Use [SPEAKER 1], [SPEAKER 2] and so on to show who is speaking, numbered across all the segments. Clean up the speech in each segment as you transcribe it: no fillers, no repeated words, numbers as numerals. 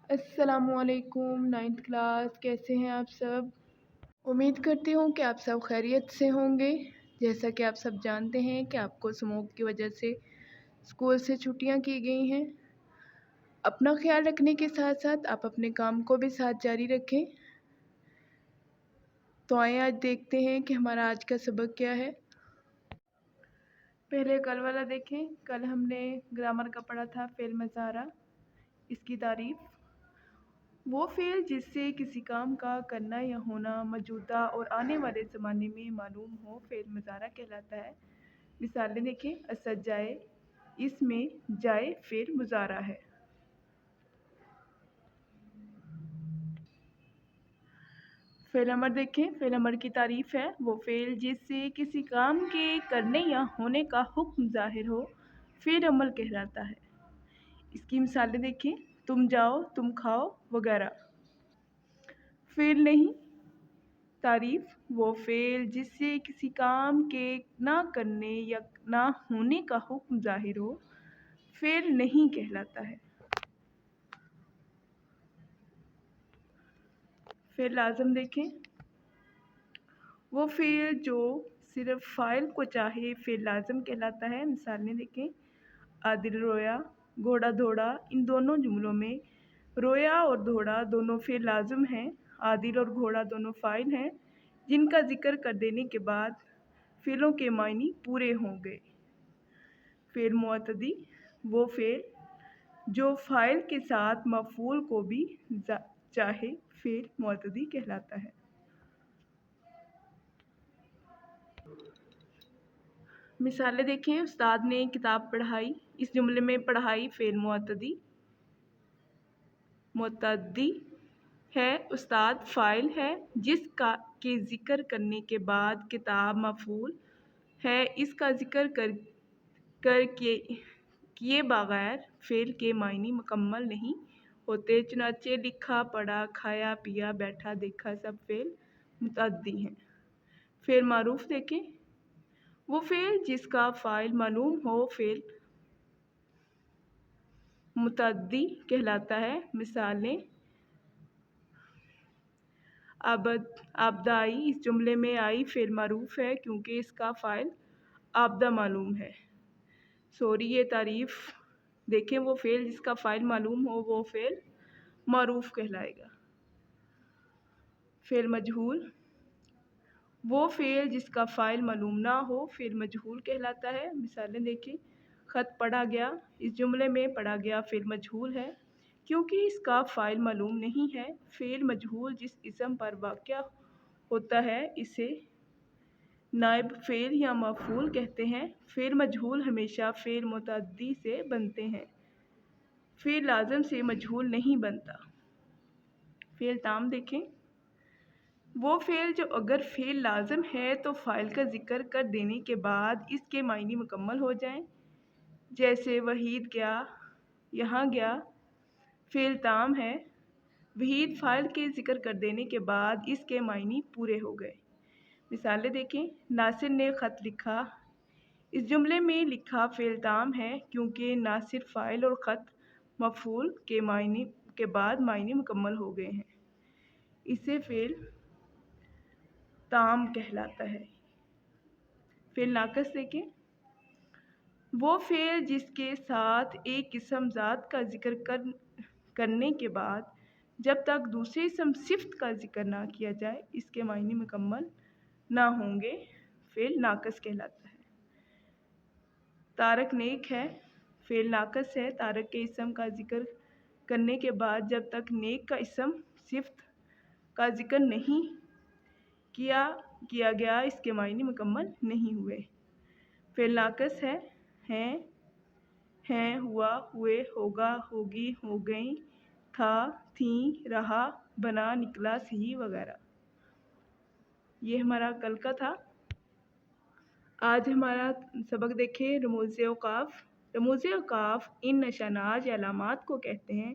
[SPEAKER 1] السلام علیکم 9th class, کیسے ہیں آپ سب؟ امید کرتی ہوں کہ آپ سب خیریت سے ہوں گے۔ جیسا کہ آپ سب جانتے ہیں کہ آپ کو اسموک کی وجہ سے اسکول سے چھٹیاں کی گئی ہیں۔ اپنا خیال رکھنے کے ساتھ ساتھ آپ اپنے کام کو بھی ساتھ جاری رکھیں۔ تو آئیں آج دیکھتے ہیں کہ ہمارا آج کا سبق کیا ہے۔ پہلے کل والا دیکھیں۔ کل ہم نے گرامر کا پڑھا تھا فعل مضارع، اس کی تعریف۔ وہ فعل جس سے کسی کام کا کرنا یا ہونا موجودہ اور آنے والے زمانے میں معلوم ہو فعل مضارع کہلاتا ہے۔ مثالیں دیکھیں۔ اسد جائے، اس میں جائے فعل مضارع ہے۔ فعل امر دیکھیں۔ فعل امر کی تعریف ہے، وہ فعل جس سے کسی کام کے کرنے یا ہونے کا حکم ظاہر ہو فعل امر کہلاتا ہے۔ اس کی مثالیں دیکھیں۔ تم جاؤ، تم کھاؤ وغیرہ۔ فعل نہیں۔ تعریف، وہ فعل جس سے کسی کام کے نہ کرنے یا نہ ہونے کا حکم ظاہر ہو فعل نہیں کہلاتا ہے۔ فعل لازم دیکھیں۔ وہ فعل جو صرف فاعل کو چاہے فعل لازم کہلاتا ہے۔ مثالیں دیکھیں۔ عادل رویا، گھوڑا دوڑا۔ ان دونوں جملوں میں رویا اور دوڑا دونوں فعل لازم ہیں۔ عادل اور گھوڑا دونوں فاعل ہیں جن کا ذکر کر دینے کے بعد فعلوں کے معنی پورے ہوں گے۔ فعل معتدی، وہ فعل جو فاعل کے ساتھ مفعول کو بھی چاہے فعل معتدی کہلاتا ہے۔ مثالیں دیکھیں۔ استاد نے کتاب پڑھائی، اس جملے میں پڑھائی فعل معتدی ہے۔ استاد فاعل ہے جس کے ذکر کرنے کے بعد کتاب مفعول ہے۔ اس کا ذکر کر کیے بغیر فعل کے معنی مکمل نہیں ہوتے۔ چنانچہ لکھا، پڑھا، کھایا، پیا، بیٹھا، دیکھا سب فعل متعدی ہیں۔ فعل معروف دیکھیں۔ وہ فعل جس کا فاعل معلوم ہو فعل متعدی کہلاتا ہے۔ مثالیں۔ عابدہ آئی، اس جملے میں آئی فعل معروف ہے کیونکہ اس کا فاعل عابدہ معلوم ہے۔ یہ تعریف دیکھیں۔ وہ فعل جس کا فاعل معلوم ہو وہ فعل معروف کہلائے گا۔ فعل مجہول، وہ فعل جس کا فاعل معلوم نہ ہو فعل مجہول کہلاتا ہے۔ مثالیں دیکھیں۔ خط پڑھا گیا، اس جملے میں پڑھا گیا فعل مجہول ہے کیونکہ اس کا فاعل معلوم نہیں ہے۔ فعل مجہول جس اسم پر واقع ہوتا ہے اسے نائب فعل یا مفعول کہتے ہیں۔ فعل مجہول ہمیشہ فعل متعدی سے بنتے ہیں، فعل لازم سے مجہول نہیں بنتا۔ فعل تام دیکھیں۔ وہ فعل جو اگر فعل لازم ہے تو فاعل کا ذکر کر دینے کے بعد اس کے معنی مکمل ہو جائیں۔ جیسے وحید گیا، یہاں گیا فعل تام ہے۔ وحید فاعل کے ذکر کر دینے کے بعد اس کے معنی پورے ہو گئے۔ مثالیں دیکھیں۔ ناصر نے خط لکھا، اس جملے میں لکھا فعل تام ہے کیونکہ ناصر فاعل اور خط مفعول کے بعد معنی مکمل ہو گئے ہیں، اسے فعل تام کہلاتا ہے۔ فعل ناقص دیکھیں۔ وہ فعل جس کے ساتھ ایک اسم ذات کا ذکر کرنے کے بعد جب تک دوسرے اسم صفت کا ذکر نہ کیا جائے اس کے معنی مکمل نہ ہوں گے فعل ناقص کہلاتا ہے۔ طارق نیک ہے، فعل ناقص ہے۔ طارق کے اسم کا ذکر کرنے کے بعد جب تک نیک کا اسم صفت کا ذکر نہیں کیا گیا اس کے معنی مکمل نہیں ہوئے۔ فعل ناقص ہے، ہیں، ہوا، ہوئے، ہوگا، ہوگی، ہو گئیں، تھا، تھیں، رہا، بنا، نکلا، صحیح وغیرہ۔ یہ ہمارا کل کا تھا۔ آج ہمارا سبق دیکھیں۔ رموز اوقاف۔ رموز اوقاف ان نشانات یا علامات کو کہتے ہیں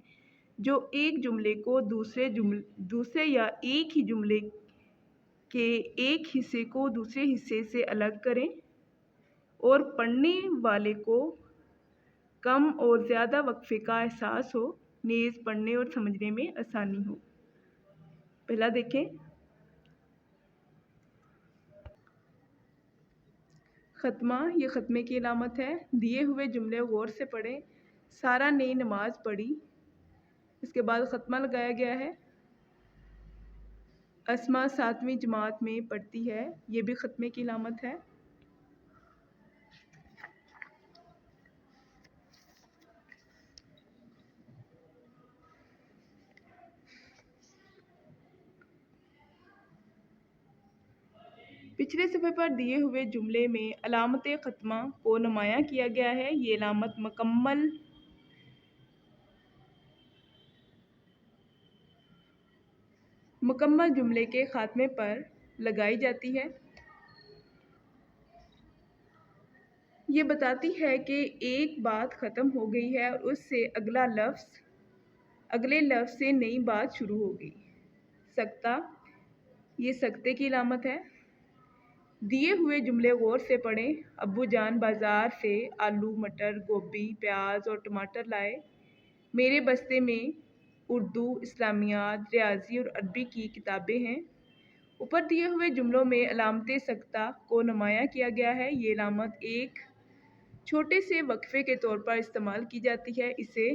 [SPEAKER 1] جو ایک جملے کو دوسرے یا ایک ہی جملے کے ایک حصے کو دوسرے حصے سے الگ کریں اور پڑھنے والے کو کم اور زیادہ وقفے کا احساس ہو۔ نیز پڑھنے اور سمجھنے میں آسانی ہو۔ پہلا دیکھیں، ختمہ، یہ ختمے کی علامت ہے۔ دیے ہوئے جملے غور سے پڑھیں۔ سارا نے نماز پڑھی، اس کے بعد ختمہ لگایا گیا ہے۔ اسما 7ویں جماعت میں پڑھتی ہے، یہ بھی ختمے کی علامت ہے۔ پچھلے صفحے پر دیے ہوئے جملے میں علامت ختمہ کو نمایاں کیا گیا ہے۔ یہ علامت مکمل جملے کے خاتمے پر لگائی جاتی ہے۔ یہ بتاتی ہے کہ ایک بات ختم ہو گئی ہے اور اس سے اگلے لفظ سے نئی بات شروع ہوگی۔ سکتہ، یہ سکتے کی علامت ہے۔ دیے ہوئے جملے غور سے پڑھیں۔ ابو جان بازار سے آلو، مٹر، گوبھی، پیاز اور ٹماٹر لائے۔ میرے بستے میں اردو، اسلامیات، ریاضی اور عربی کی کتابیں ہیں۔ اوپر دیے ہوئے جملوں میں علامت سکتہ کو نمایاں کیا گیا ہے۔ یہ علامت ایک چھوٹے سے وقفے کے طور پر استعمال کی جاتی ہے، اسے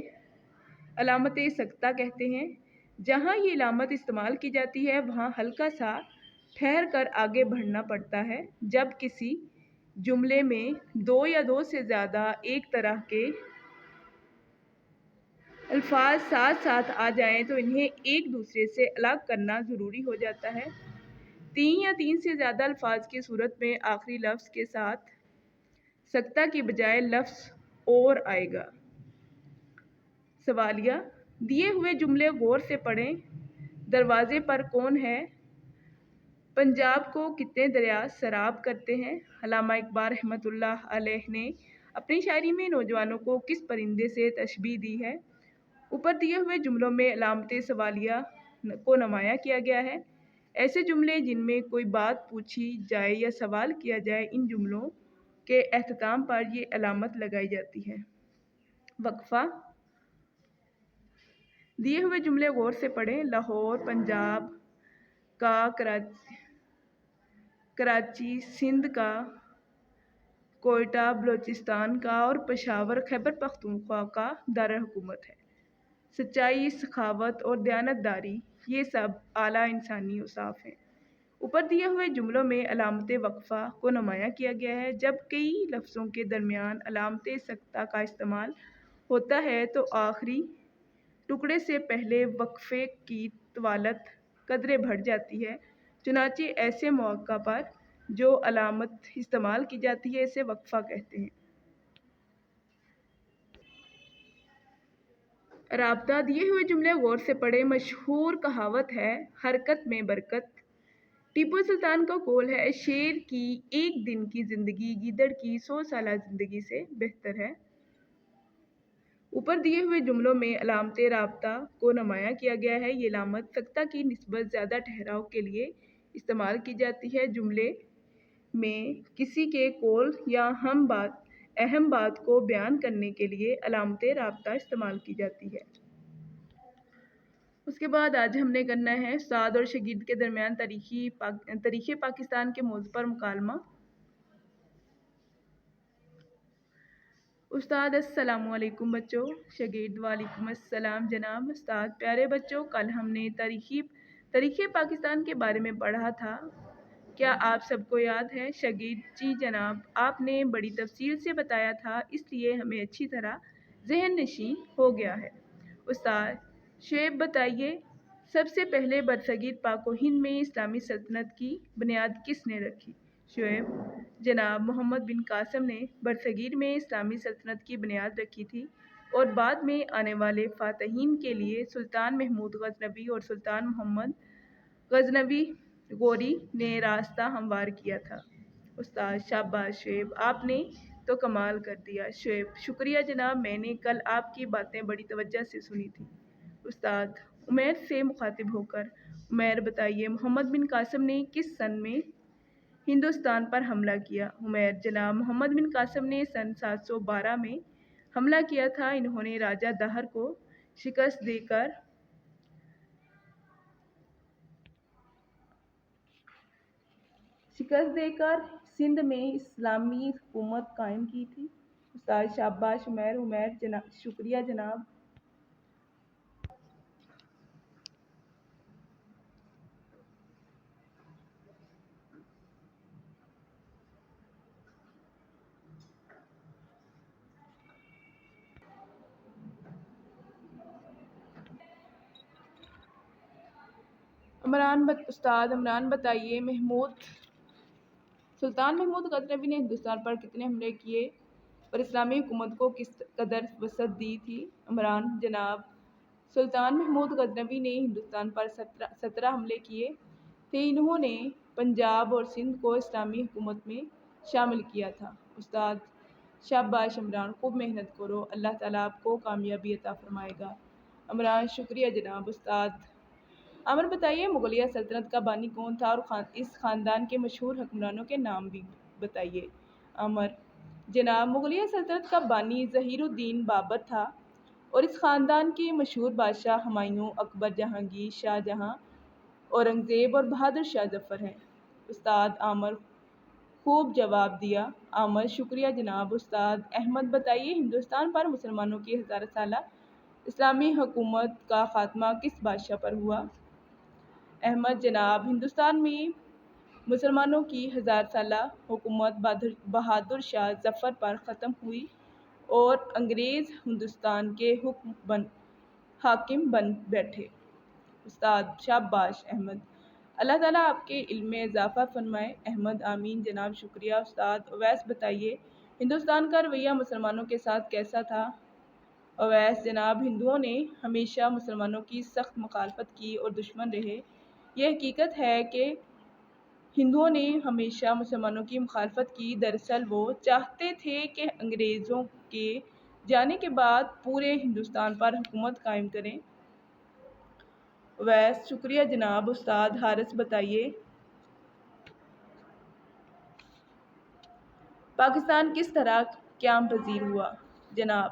[SPEAKER 1] علامت سکتہ کہتے ہیں۔ جہاں یہ علامت استعمال کی جاتی ہے وہاں ہلکا سا ٹھہر کر آگے بڑھنا پڑتا ہے۔ جب کسی جملے میں دو یا دو سے زیادہ ایک طرح کے الفاظ ساتھ ساتھ آ جائیں تو انہیں ایک دوسرے سے الگ کرنا ضروری ہو جاتا ہے۔ 3 یا 3 سے زیادہ الفاظ کی صورت میں آخری لفظ کے ساتھ سکتہ کی بجائے لفظ اور آئے گا۔ سوالیہ، دیے ہوئے جملے غور سے پڑھیں۔ دروازے پر کون ہے؟ پنجاب کو کتنے دریا سیراب کرتے ہیں؟ علامہ اقبال رحمۃ اللہ علیہ نے اپنی شاعری میں نوجوانوں کو کس پرندے سے تشبیہ دی ہے؟ اوپر دیے ہوئے جملوں میں علامت سوالیہ کو نمایاں کیا گیا ہے۔ ایسے جملے جن میں کوئی بات پوچھی جائے یا سوال کیا جائے، ان جملوں کے اختتام پر یہ علامت لگائی جاتی ہے۔ وقفہ، دیے ہوئے جملے غور سے پڑھیں۔ لاہور پنجاب کا، کراچی سندھ کا، کوئٹہ بلوچستان کا اور پشاور خیبر پختونخوا کا دارالحکومت ہے۔ سچائی، سخاوت اور دیانتداری، یہ سب اعلیٰ انسانی اوصاف ہیں۔ اوپر دیے ہوئے جملوں میں علامت وقفہ کو نمایاں کیا گیا ہے۔ جب کئی لفظوں کے درمیان علامت سکتہ کا استعمال ہوتا ہے تو آخری ٹکڑے سے پہلے وقفے کی طوالت قدرے بڑھ جاتی ہے۔ چنانچہ ایسے مواقع پر جو علامت استعمال کی جاتی ہے اسے وقفہ کہتے ہیں۔ رابطہ، دیے ہوئے جملے غور سے پڑھیں۔ مشہور کہاوت ہے، حرکت میں برکت۔ ٹیپو سلطان کا قول ہے، شیر کی ایک دن کی زندگی گیدڑ کی 100 سالہ زندگی سے بہتر ہے۔ اوپر دیے ہوئے جملوں میں علامت رابطہ کو نمایاں کیا گیا ہے۔ یہ علامت سکتہ کی نسبت زیادہ ٹھہراؤ کے لیے استعمال کی جاتی ہے۔ جملے میں کسی کے قول یا اہم بات کو بیان کرنے کے لیے علامت رابطہ استعمال کی جاتی ہے۔ اس کے بعد آج ہم نے کرنا ہے استاد اور شاگرد کے درمیان تاریخ پاکستان کے موضوع پر مکالمہ۔ استاد، السلام علیکم بچوں۔ شاگرد، وعلیکم السلام جناب۔ استاد، پیارے بچوں، کل ہم نے تاریخ پاکستان کے بارے میں پڑھا تھا، کیا آپ سب کو یاد ہے؟ شاگرد، جی جناب، آپ نے بڑی تفصیل سے بتایا تھا، اس لیے ہمیں اچھی طرح ذہن نشین ہو گیا ہے۔ استاد شعیب، بتائیے، سب سے پہلے برصغیر پاک و ہند میں اسلامی سلطنت کی بنیاد کس نے رکھی؟ شعیب، جناب محمد بن قاسم نے برصغیر میں اسلامی سلطنت کی بنیاد رکھی تھی اور بعد میں آنے والے فاتحین کے لیے سلطان محمود غزنوی اور سلطان محمد غزنوی غوری نے راستہ ہموار کیا تھا۔ استاد، شاباش شعیب، آپ نے تو کمال کر دیا۔ شعیب، شکریہ جناب، میں نے کل آپ کی باتیں بڑی توجہ سے سنی تھی۔ استاد عمیر سے مخاطب ہو کر، عمیر بتائیے، محمد بن قاسم نے کس سن میں ہندوستان پر حملہ کیا؟ عمیر، جناب محمد بن قاسم نے سن 712 میں حملہ کیا تھا۔ انہوں نے راجہ دہر کو شکست دے کر سندھ میں اسلامی حکومت قائم کی تھی۔ استاد شاباش عمیر شکریہ جناب۔ استاد عمران بتائیے، سلطان محمود غزنوی نے ہندوستان پر کتنے حملے کیے اور اسلامی حکومت کو کس قدر وسعت دی تھی؟ عمران جناب، سلطان محمود غزنوی نے ہندوستان پر 17 حملے کیے تھے۔ انہوں نے پنجاب اور سندھ کو اسلامی حکومت میں شامل کیا تھا۔ استاد شاباش عمران، خوب محنت کرو، اللہ تعالیٰ آپ کو کامیابی عطا فرمائے گا۔ عمران شکریہ جناب۔ استاد عامر بتائیے، مغلیہ سلطنت کا بانی کون تھا اور اس خاندان کے مشہور حکمرانوں کے نام بھی بتائیے۔ عامر جناب، مغلیہ سلطنت کا بانی ظہیر الدین بابر تھا اور اس خاندان کے مشہور بادشاہ ہمایوں، اکبر، جہانگیر، شاہ جہاں، اورنگزیب اور بہادر شاہ ظفر ہیں۔ استاد عامر، خوب جواب دیا۔ عامر شکریہ جناب۔ استاد احمد بتائیے، ہندوستان پر مسلمانوں کی 1000 سالہ اسلامی حکومت کا خاتمہ کس بادشاہ پر ہوا؟ احمد جناب، ہندوستان میں مسلمانوں کی 1000 سالہ حکومت بہادر شاہ ظفر پر ختم ہوئی اور انگریز ہندوستان کے حاکم بن بیٹھے۔ استاد شاباش احمد، اللہ تعالیٰ آپ کے علم میں اضافہ فرمائے۔ احمد آمین جناب، شکریہ۔ استاد اویس بتائیے، ہندوستان کا رویہ مسلمانوں کے ساتھ کیسا تھا؟ اویس جناب، ہندوؤں نے ہمیشہ مسلمانوں کی سخت مخالفت کی اور دشمن رہے۔ یہ حقیقت ہے کہ ہندوؤں نے ہمیشہ مسلمانوں کی مخالفت کی۔ دراصل وہ چاہتے تھے کہ انگریزوں کے جانے کے بعد پورے ہندوستان پر حکومت قائم کریں۔ اویس شکریہ جناب۔ استاد حارث بتائیے، پاکستان کس طرح قیام پذیر ہوا؟ جناب،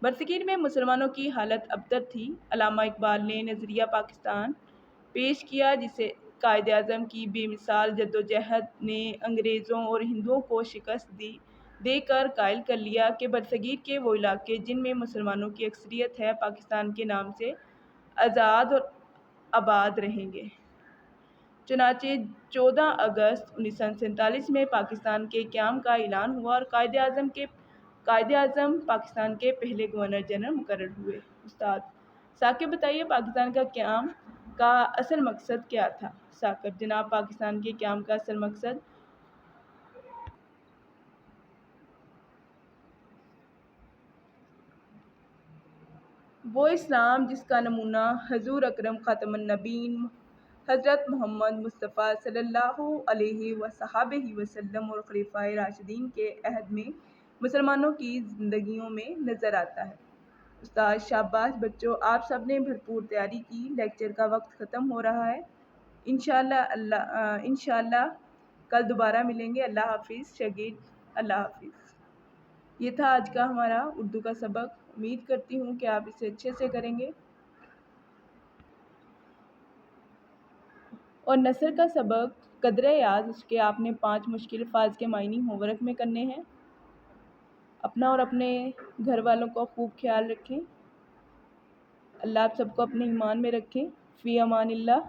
[SPEAKER 1] برصغیر میں مسلمانوں کی حالت ابتر تھی۔ علامہ اقبال نے نظریہ پاکستان پیش کیا، جسے قائد اعظم کی بے مثال جدوجہد نے انگریزوں اور ہندوؤں کو شکست دے کر قائل کر لیا کہ برصغیر کے وہ علاقے جن میں مسلمانوں کی اکثریت ہے، پاکستان کے نام سے آزاد اور آباد رہیں گے۔ چنانچہ 14 اگست 1947 میں پاکستان کے قیام کا اعلان ہوا اور قائد اعظم پاکستان کے پہلے گورنر جنرل مقرر ہوئے۔ استاد ثاقب بتائیے، پاکستان کا قیام کا اصل مقصد کیا تھا؟ ثاقب جناب، پاکستان کے قیام کا اصل مقصد وہ اسلام جس کا نمونہ حضور اکرم خاتم النبیین حضرت محمد مصطفیٰ صلی اللہ علیہ وصحبہ وسلم اور خلفائے راشدین کے عہد میں مسلمانوں کی زندگیوں میں نظر آتا ہے۔ استاد شاباش بچوں، آپ سب نے بھرپور تیاری کی۔ لیکچر کا وقت ختم ہو رہا ہے۔ انشاءاللہ کل دوبارہ ملیں گے۔ اللہ حافظ شاگرد، اللہ حافظ۔ یہ تھا آج کا ہمارا اردو کا سبق۔ امید کرتی ہوں کہ آپ اسے اچھے سے کریں گے۔ اور نثر کا سبق قدرے یاد، اس کے آپ نے 5 مشکل الفاظ کے معنی ہوم ورک میں کرنے ہیں۔ اپنا اور اپنے گھر والوں کا خوب خیال رکھیں۔ اللہ آپ سب کو اپنے ایمان میں رکھیں۔ فی امان اللہ۔